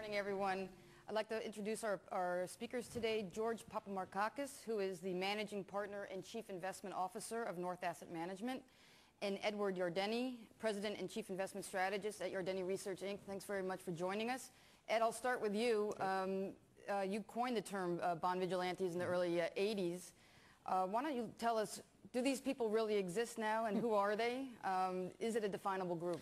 Morning, everyone. I'd like to introduce our speakers today. George Papa-Markakis, who is the Managing Partner and Chief Investment Officer of North Asset Management, and Edward Yardeni, President and Chief Investment Strategist at Yardeni Research, Inc. Thanks very much for joining us. Ed, I'll start with you. You coined the term bond vigilantes in the early 80s. Why don't you tell us, do these people really exist now, and who are they? Is it a definable group?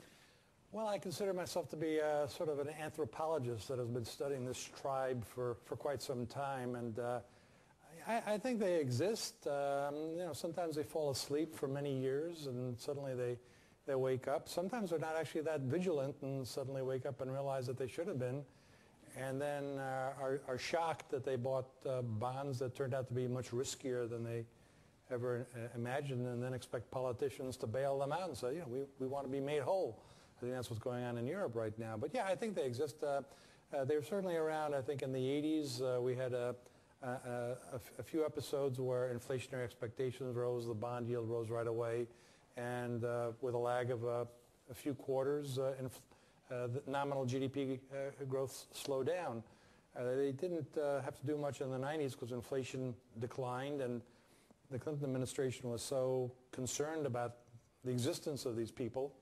Well, I consider myself to be sort of an anthropologist that has been studying this tribe for quite some time, and I think they exist. Sometimes they fall asleep for many years, and suddenly they wake up. Sometimes they're not actually that vigilant, and suddenly wake up and realize that they should have been, and then are shocked that they bought bonds that turned out to be much riskier than they ever imagined, and then expect politicians to bail them out and say, we want to be made whole. I think that's what's going on in Europe right now. But yeah, I think they exist. They were certainly around, I think, in the 80s. We had a few episodes where inflationary expectations rose, the bond yield rose right away, and with a lag of a few quarters, the nominal GDP growth slowed down. They didn't have to do much in the 90s because inflation declined, and the Clinton administration was so concerned about the existence of these people.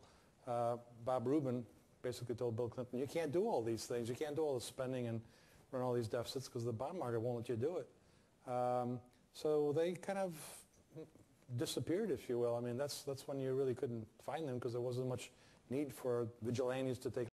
Bob Rubin basically told Bill Clinton, you can't do all these things. You can't do all the spending and run all these deficits because the bond market won't let you do it. So they kind of disappeared, if you will. I mean, that's when you really couldn't find them because there wasn't much need for vigilantes to take